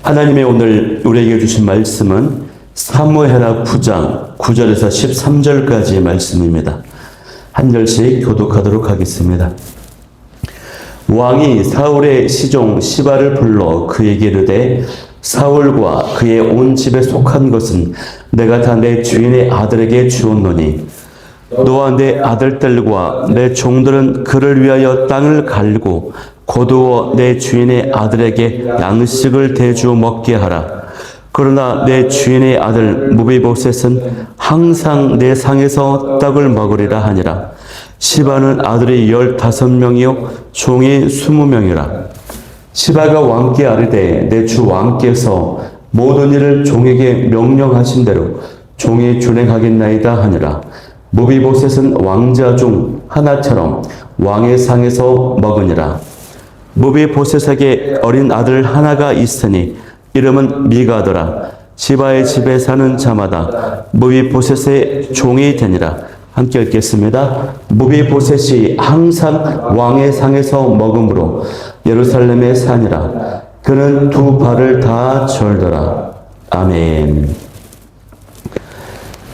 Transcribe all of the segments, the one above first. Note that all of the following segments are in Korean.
하나님의 오늘 우리에게 주신 말씀은 사무엘하 9장 9절에서 13절까지의 말씀입니다. 한 절씩 교독하도록 하겠습니다. 왕이 사울의 시종 시바를 불러 그에게 이르되 사울과 그의 온 집에 속한 것은 내가 다 내 주인의 아들에게 주었노니 너와 내 아들들과 내 종들은 그를 위하여 땅을 갈고 거두어 내 주인의 아들에게 양식을 대주어 먹게 하라. 그러나 내 주인의 아들 무비보셋은 항상 내 상에서 떡을 먹으리라 하니라. 시바는 아들이 15명이요 종이 20명이라. 시바가 왕께 아뢰되 내 주 왕께서 모든 일을 종에게 명령하신 대로 종이 준행하겠나이다 하니라. 무비보셋은 왕자 중 하나처럼 왕의 상에서 먹으니라. 무비보셋에게 어린 아들 하나가 있으니 이름은 미가더라. 시바의 집에 사는 자마다 무비보셋의 종이 되니라. 함께 읽겠습니다. 무비보셋이 항상 왕의 상에서 먹음으로 예루살렘에 사니라. 그는 두 발을 다 절더라. 아멘.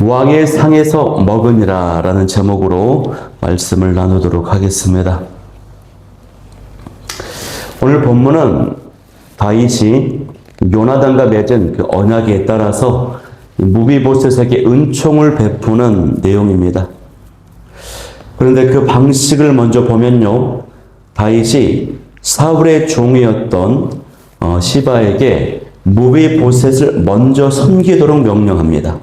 왕의 상에서 먹으니라 라는 제목으로 말씀을 나누도록 하겠습니다. 오늘 본문은 다윗이 요나단과 맺은 그 언약에 따라서 무비보셋에게 은총을 베푸는 내용입니다. 그런데 그 방식을 먼저 보면요, 다윗이 사울의 종이었던 시바에게 무비보셋을 먼저 섬기도록 명령합니다.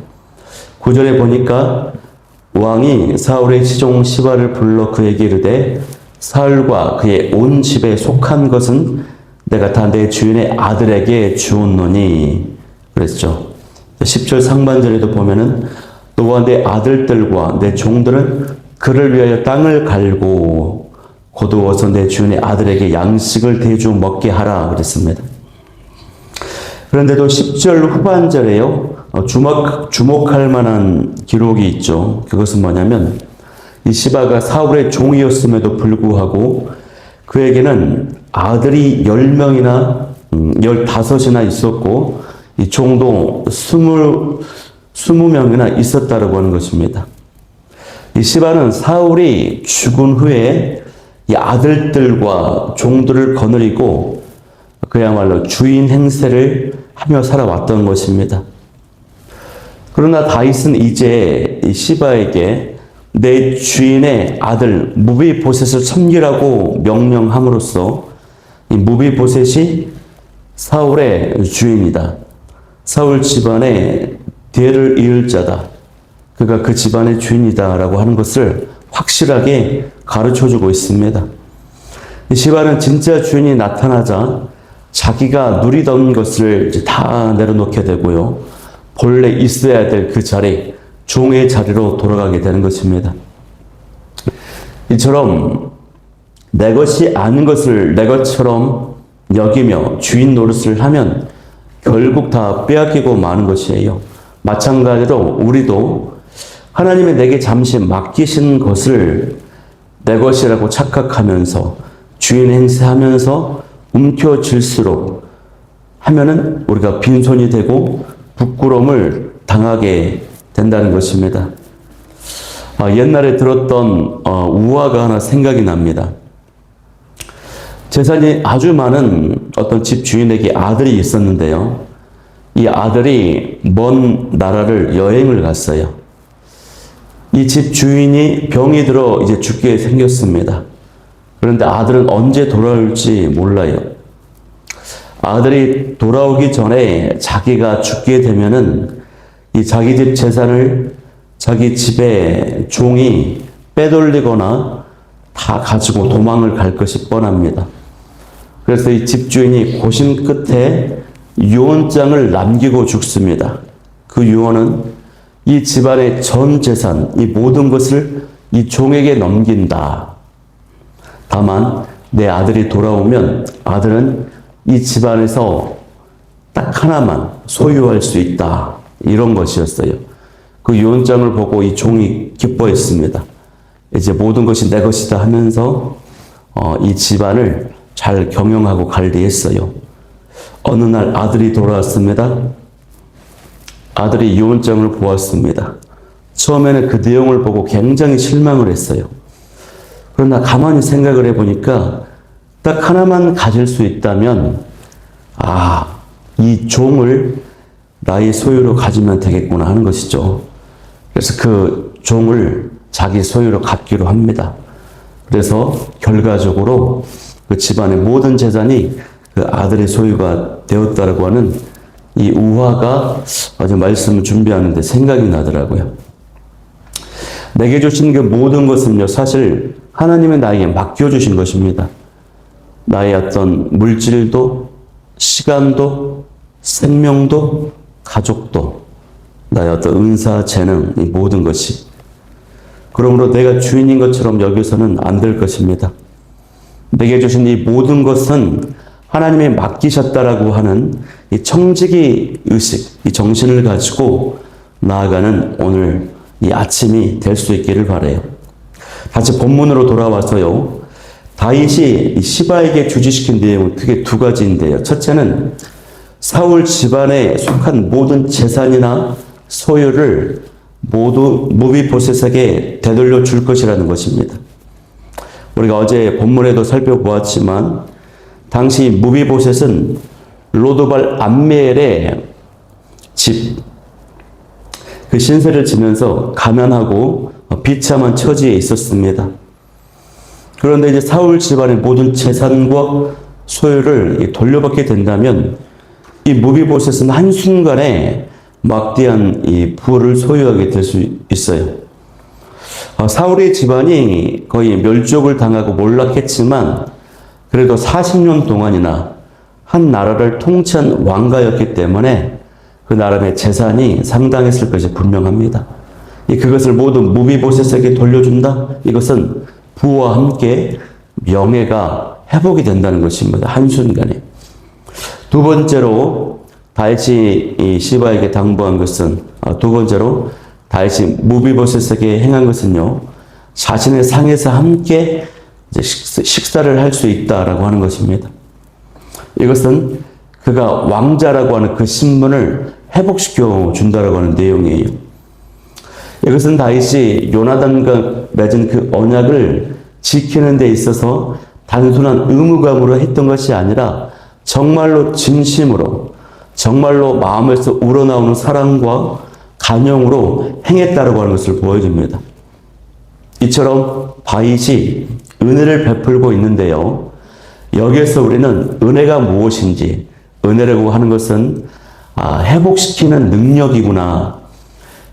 9절에 보니까 왕이 사울의 시종 시바를 불러 그에게 이르되 사울과 그의 온 집에 속한 것은 내가 다 내 주인의 아들에게 주었노니 그랬죠. 10절 상반절에도 보면은 너와 내 아들들과 내 종들은 그를 위하여 땅을 갈고 거두어서 내 주인의 아들에게 양식을 대주어 먹게 하라 그랬습니다. 그런데도 10절 후반절에요, 주목할 만한 기록이 있죠. 그것은 뭐냐면 이 시바가 사울의 종이었음에도 불구하고 그에게는 아들이 10명이나 15이나 있었고 이 종도 20명이나 있었다고 하는 것입니다. 이 시바는 사울이 죽은 후에 이 아들들과 종들을 거느리고 그야말로 주인 행세를 하며 살아왔던 것입니다. 그러나 다윗은 이제 이 시바에게 내 주인의 아들 무비보셋을 섬기라고 명령함으로써 이 무비보셋이 사울의 주인이다. 사울 집안의 대를 이을 자다. 그가 그 집안의 주인이다라고 하는 것을 확실하게 가르쳐주고 있습니다. 이 시바는 진짜 주인이 나타나자 자기가 누리던 것을 이제 다 내려놓게 되고요. 본래 있어야 될 그 자리, 종의 자리로 돌아가게 되는 것입니다. 이처럼 내 것이 아닌 것을 내 것처럼 여기며 주인 노릇을 하면 결국 다 빼앗기고 마는 것이에요. 마찬가지로 우리도 하나님이 내게 잠시 맡기신 것을 내 것이라고 착각하면서 주인 행세하면서 움켜쥘수록 하면은 우리가 빈손이 되고 부끄러움을 당하게 된다는 것입니다. 옛날에 들었던 우화가 하나 생각이 납니다. 재산이 아주 많은 어떤 집 주인에게 아들이 있었는데요. 이 아들이 먼 나라를 여행을 갔어요. 이 집 주인이 병이 들어 이제 죽게 생겼습니다. 그런데 아들은 언제 돌아올지 몰라요. 아들이 돌아오기 전에 자기가 죽게 되면은 이 자기 집 재산을 자기 집의 종이 빼돌리거나 다 가지고 도망을 갈 것이 뻔합니다. 그래서 이 집주인이 고심 끝에 유언장을 남기고 죽습니다. 그 유언은 이 집안의 전 재산, 이 모든 것을 이 종에게 넘긴다. 다만 내 아들이 돌아오면 아들은 이 집안에서 딱 하나만 소유할 수 있다. 이런 것이었어요. 그 유언장을 보고 이 종이 기뻐했습니다. 이제 모든 것이 내 것이다 하면서 이 집안을 잘 경영하고 관리했어요. 어느 날 아들이 돌아왔습니다. 아들이 유언장을 보았습니다. 처음에는 그 내용을 보고 굉장히 실망을 했어요. 그러나 가만히 생각을 해보니까 딱 하나만 가질 수 있다면 이 종을 나의 소유로 가지면 되겠구나 하는 것이죠. 그래서 그 종을 자기 소유로 갖기로 합니다. 그래서 결과적으로 그 집안의 모든 재산이 그 아들의 소유가 되었다라고 하는 이 우화가 아주 말씀을 준비하는데 생각이 나더라고요. 내게 주신 그 모든 것은요, 사실 하나님은 나에게 맡겨주신 것입니다. 나의 어떤 물질도, 시간도, 생명도, 가족도, 나의 어떤 은사, 재능, 이 모든 것이. 그러므로 내가 주인인 것처럼 여기서는 안 될 것입니다. 내게 주신 이 모든 것은 하나님이 맡기셨다라고 하는 이 청지기 의식, 이 정신을 가지고 나아가는 오늘 이 아침이 될 수 있기를 바라요. 다시 본문으로 돌아와서요. 다윗이 시바에게 주지시킨 내용은 크게 두 가지인데요. 첫째는 사울 집안에 속한 모든 재산이나 소유를 모두 무비보셋에게 되돌려 줄 것이라는 것입니다. 우리가 어제 본문에도 살펴보았지만 당시 무비보셋은 로드발 암멜의 집, 그 신세를 지면서 가난하고 비참한 처지에 있었습니다. 그런데 이제 사울 집안의 모든 재산과 소유를 돌려받게 된다면 이 무비보셋은 한순간에 막대한 이 부를 소유하게 될 수 있어요. 사울의 집안이 거의 멸족을 당하고 몰락했지만 그래도 40년 동안이나 한 나라를 통치한 왕가였기 때문에 그 나라의 재산이 상당했을 것이 분명합니다. 그것을 모두 무비보셋에게 돌려준다? 이것은 부와 함께 명예가 회복이 된다는 것입니다. 한순간에. 두 번째로 다윗이 이 시바에게 당부한 것은 두 번째로 다윗이 무비보셋에게 행한 것은요. 자신의 상에서 함께 이제 식사를 할 수 있다라고 하는 것입니다. 이것은 그가 왕자라고 하는 그 신분을 회복시켜 준다라고 하는 내용이에요. 이것은 다윗이 요나단과 맺은 그 언약을 지키는 데 있어서 단순한 의무감으로 했던 것이 아니라 정말로 진심으로 정말로 마음에서 우러나오는 사랑과 간용으로 행했다라고 하는 것을 보여줍니다. 이처럼 다윗이 은혜를 베풀고 있는데요. 여기에서 우리는 은혜가 무엇인지, 은혜라고 하는 것은 회복시키는 능력이구나,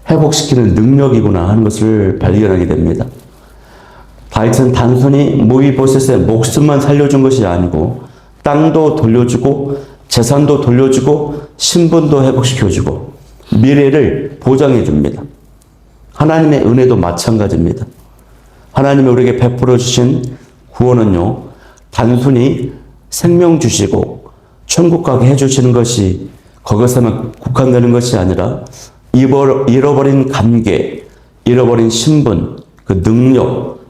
회복시키는 능력이구나 하는 것을 발견하게 됩니다. 다윗은 단순히 무비보셋의 목숨만 살려준 것이 아니고 땅도 돌려주고 재산도 돌려주고 신분도 회복시켜주고 미래를 보장해 줍니다. 하나님의 은혜도 마찬가지입니다. 하나님이 우리에게 베풀어 주신 구원은요, 단순히 생명 주시고 천국 가게 해주시는 것이 거기서만 국한되는 것이 아니라 잃어버린 관계, 잃어버린 신분, 그 능력,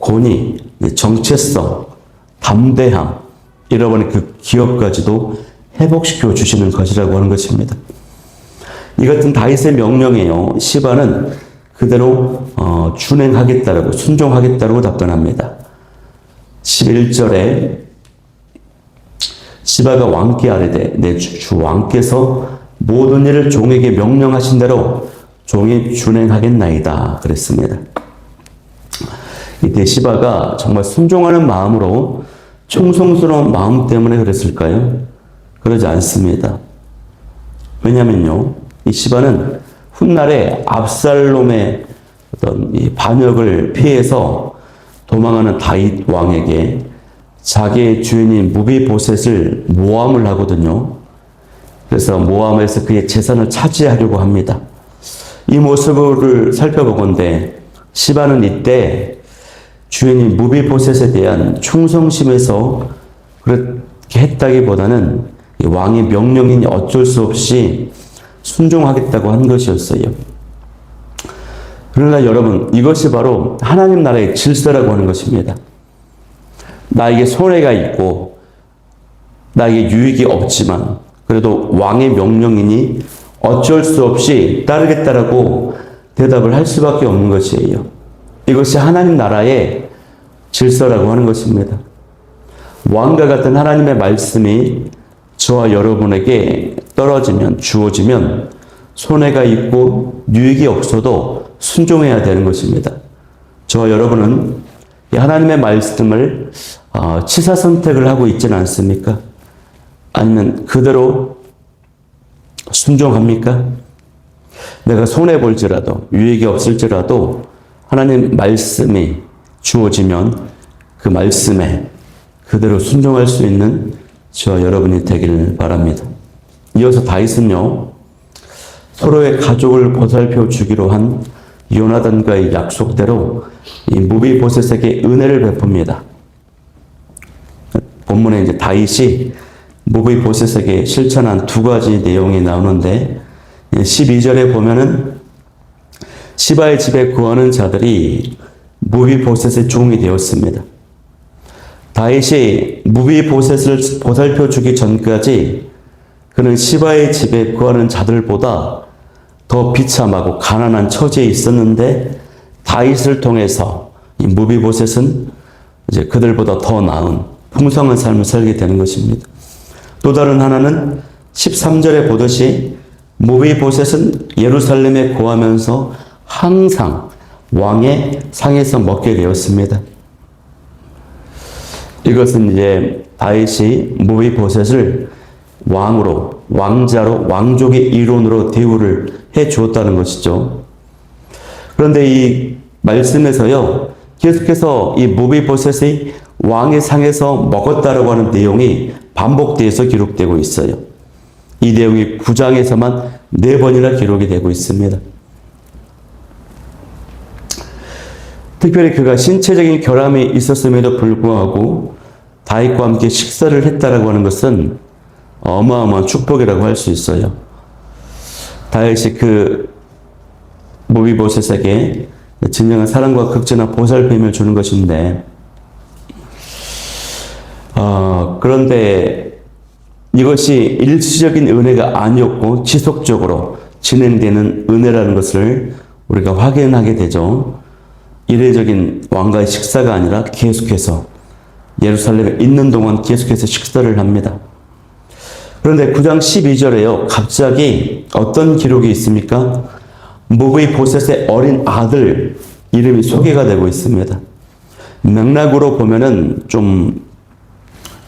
권위, 정체성, 담대함, 잃어버린 그 기업까지도 회복시켜 주시는 것이라고 하는 것입니다. 이 같은 다윗의 명령에요. 시바는 그대로 준행하겠다라고 순종하겠다라고 답변합니다. 11절에 시바가 왕께 아뢰되 내 주 왕께서 모든 일을 종에게 명령하신 대로 종이 준행하겠나이다 그랬습니다. 이때 시바가 정말 순종하는 마음으로 충성스러운 마음 때문에 그랬을까요? 그러지 않습니다. 왜냐면요, 이 시바는 훗날에 압살롬의 어떤 이 반역을 피해서 도망하는 다윗 왕에게 자기의 주인인 무비보셋을 모함을 하거든요. 그래서 모함에서 그의 재산을 차지하려고 합니다. 이 모습을 살펴보건대 시바는 이때 주인인 무비보셋에 대한 충성심에서 그렇게 했다기보다는 이 왕의 명령이니 어쩔 수 없이 순종하겠다고 한 것이었어요. 그러나 여러분, 이것이 바로 하나님 나라의 질서라고 하는 것입니다. 나에게 손해가 있고 나에게 유익이 없지만 그래도 왕의 명령이니 어쩔 수 없이 따르겠다라고 대답을 할 수밖에 없는 것이에요. 이것이 하나님 나라의 질서라고 하는 것입니다. 왕과 같은 하나님의 말씀이 저와 여러분에게 떨어지면, 주어지면 손해가 있고 유익이 없어도 순종해야 되는 것입니다. 저와 여러분은 하나님의 말씀을 취사 선택을 하고 있지는 않습니까? 아니면 그대로 순종합니까? 내가 손해볼지라도 유익이 없을지라도 하나님 말씀이 주어지면 그 말씀에 그대로 순종할 수 있는 저와 여러분이 되기를 바랍니다. 이어서 다윗은요, 서로의 가족을 보살펴 주기로 한 요나단과의 약속대로 이 무비보셋에게 은혜를 베풉니다. 본문에 이제 다윗이 무비보셋에게 실천한 두 가지 내용이 나오는데 12절에 보면은 시바의 집에 구하는 자들이 무비보셋의 종이 되었습니다. 다윗이 무비보셋을 보살펴 주기 전까지 그는 시바의 집에 구하는 자들보다 더 비참하고 가난한 처지에 있었는데 다윗을 통해서 이 무비보셋은 이제 그들보다 더 나은 풍성한 삶을 살게 되는 것입니다. 또 다른 하나는 13절에 보듯이 무비보셋은 예루살렘에 거하면서 항상 왕의 상에서 먹게 되었습니다. 이것은 이제 다윗이 무비보셋을 왕으로, 왕자로, 왕족의 일원으로 대우를 해 주었다는 것이죠. 그런데 이 말씀에서요, 계속해서 이 무비보셋이 왕의 상에서 먹었다라고 하는 내용이 반복돼서 기록되고 있어요. 이 내용이 9장에서만 4번이나 기록이 되고 있습니다. 특별히 그가 신체적인 결함이 있었음에도 불구하고 다윗과 함께 식사를 했다라고 하는 것은 어마어마한 축복이라고 할 수 있어요. 다윗이 그 무비보셋에게 진정한 사랑과 극진한 보살핌을 주는 것인데, 그런데 이것이 일시적인 은혜가 아니었고 지속적으로 진행되는 은혜라는 것을 우리가 확인하게 되죠. 이례적인 왕과의 식사가 아니라 계속해서 예루살렘에 있는 동안 계속해서 식사를 합니다. 그런데 9장 12절에요. 갑자기 어떤 기록이 있습니까? 무비보셋의 어린 아들 이름이 소개가 되고 있습니다. 맥락으로 보면은 좀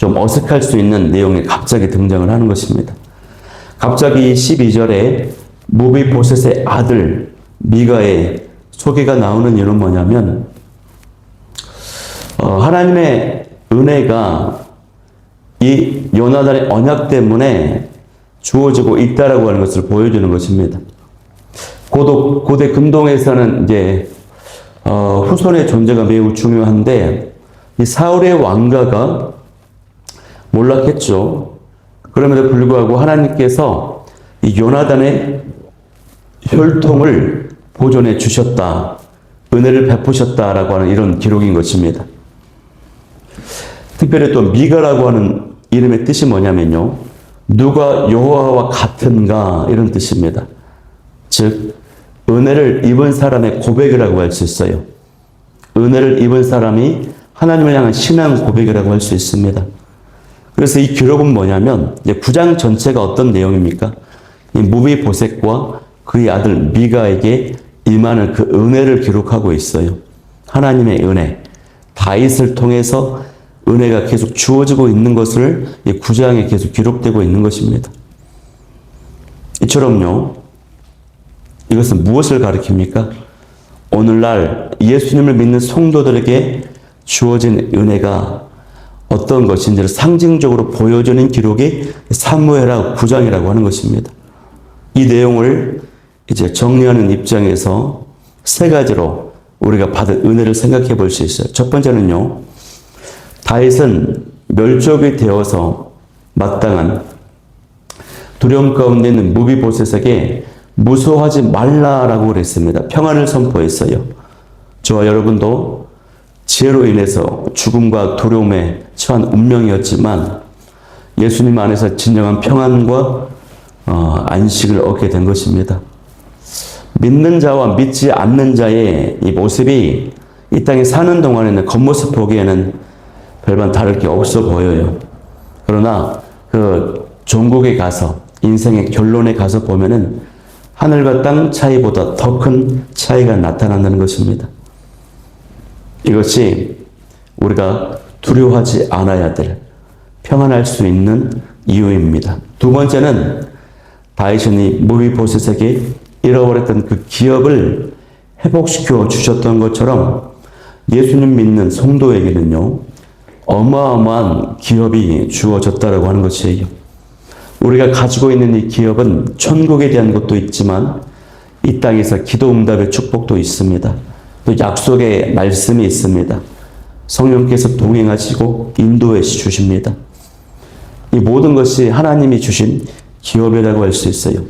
어색할 수 있는 내용이 갑자기 등장을 하는 것입니다. 갑자기 12절에 무비보셋의 아들 미가의 소개가 나오는 이유는 뭐냐면 하나님의 은혜가 이 요나단의 언약 때문에 주어지고 있다라고 하는 것을 보여주는 것입니다. 고대 금동에서는 이제 후손의 존재가 매우 중요한데 이 사울의 왕가가 몰락했죠. 그럼에도 불구하고 하나님께서 이 요나단의 혈통을 보존해 주셨다, 은혜를 베푸셨다라고 하는 이런 기록인 것입니다. 특별히 또 미가라고 하는 이름의 뜻이 뭐냐면요, 누가 여호와와 같은가 이런 뜻입니다. 즉 은혜를 입은 사람의 고백이라고 할 수 있어요. 은혜를 입은 사람이 하나님을 향한 신앙 고백이라고 할 수 있습니다. 그래서 이 기록은 뭐냐면 이제 9장 전체가 어떤 내용입니까? 이 무비보셋과 그의 아들 미가에게 임하는 그 은혜를 기록하고 있어요. 하나님의 은혜, 다윗을 통해서 은혜가 계속 주어지고 있는 것을 이 9장에 계속 기록되고 있는 것입니다. 이처럼요, 이것은 무엇을 가리킵니까? 오늘날 예수님을 믿는 성도들에게 주어진 은혜가 어떤 것인지를 상징적으로 보여주는 기록이 사무엘하 9장이라고 하는 것입니다. 이 내용을 이제 정리하는 입장에서 세 가지로 우리가 받은 은혜를 생각해 볼 수 있어요. 첫 번째는요, 다윗은 멸족이 되어서 마땅한 두려움 가운데 있는 무비보셋에게 무서워하지 말라라고 그랬습니다. 평안을 선포했어요. 저와 여러분도 지혜로 인해서 죽음과 두려움에 처한 운명이었지만 예수님 안에서 진정한 평안과 안식을 얻게 된 것입니다. 믿는 자와 믿지 않는 자의 이 모습이 이 땅에 사는 동안에는 겉모습 보기에는 별반 다를 게 없어 보여요. 그러나 그 종국에 가서 인생의 결론에 가서 보면은 하늘과 땅 차이보다 더 큰 차이가 나타난다는 것입니다. 이것이 우리가 두려워하지 않아야 될 평안할 수 있는 이유입니다. 두 번째는 다윗이 무비보셋에게 잃어버렸던 그 기업을 회복시켜 주셨던 것처럼 예수님 믿는 성도에게는요, 어마어마한 기업이 주어졌다라고 하는 것이에요. 우리가 가지고 있는 이 기업은 천국에 대한 것도 있지만 이 땅에서 기도 응답의 축복도 있습니다. 또 약속의 말씀이 있습니다. 성령께서 동행하시고 인도해 주십니다. 이 모든 것이 하나님이 주신 기업이라고 할 수 있어요.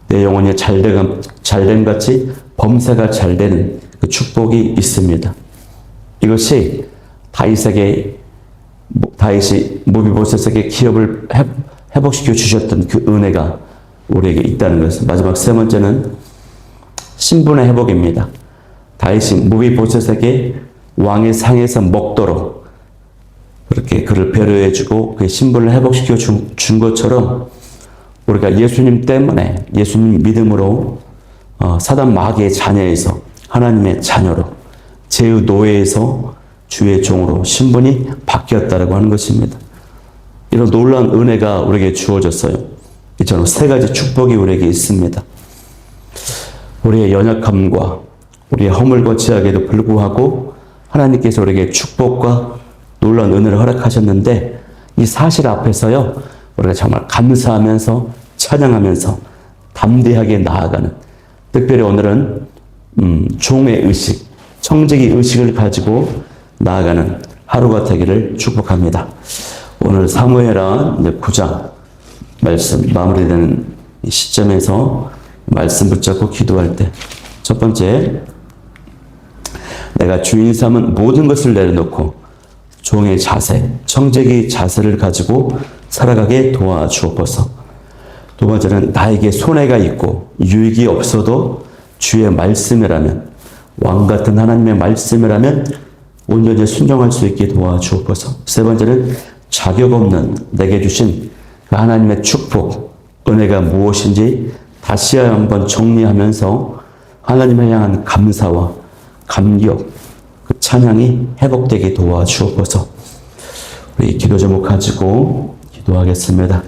내 영혼이 잘됨 같이 범사가 잘되는 그 축복이 있습니다. 이것이 다윗이 무비보셋에게 기업을 회복시켜 주셨던 그 은혜가 우리에게 있다는 것입니다. 마지막 세 번째는 신분의 회복입니다. 다윗이 무비보셋에게 왕의 상에서 먹도록 그렇게 그를 배려해주고 그의 신분을 회복시켜 준 것처럼 우리가 예수님 때문에 예수님 믿음으로 사단 마귀의 자녀에서 하나님의 자녀로 죄의 노예에서 주의 종으로 신분이 바뀌었다라고 하는 것입니다. 이런 놀라운 은혜가 우리에게 주어졌어요. 이처럼 세 가지 축복이 우리에게 있습니다. 우리의 연약함과 우리의 허물과 죄악에도 불구하고 하나님께서 우리에게 축복과 놀라운 은혜를 허락하셨는데 이 사실 앞에서요, 우리가 정말 감사하면서 찬양하면서 담대하게 나아가는, 특별히 오늘은 종의 의식, 청지기 의식을 가지고 나아가는 하루가 되기를 축복합니다. 오늘 사무엘하 9장 말씀 마무리되는 시점에서 말씀 붙잡고 기도할 때 첫 번째, 내가 주인 삼은 모든 것을 내려놓고 종의 자세, 청지기 자세를 가지고 살아가게 도와주옵소서. 두 번째는 나에게 손해가 있고 유익이 없어도 주의 말씀이라면, 왕 같은 하나님의 말씀이라면 온전히 순종할 수 있게 도와주옵소서. 세 번째는 자격 없는 내게 주신 그 하나님의 축복, 은혜가 무엇인지 다시 한번 정리하면서 하나님을 향한 감사와 감격, 그 찬양이 회복되게 도와주옵소서. 우리 기도 제목 가지고 기도하겠습니다.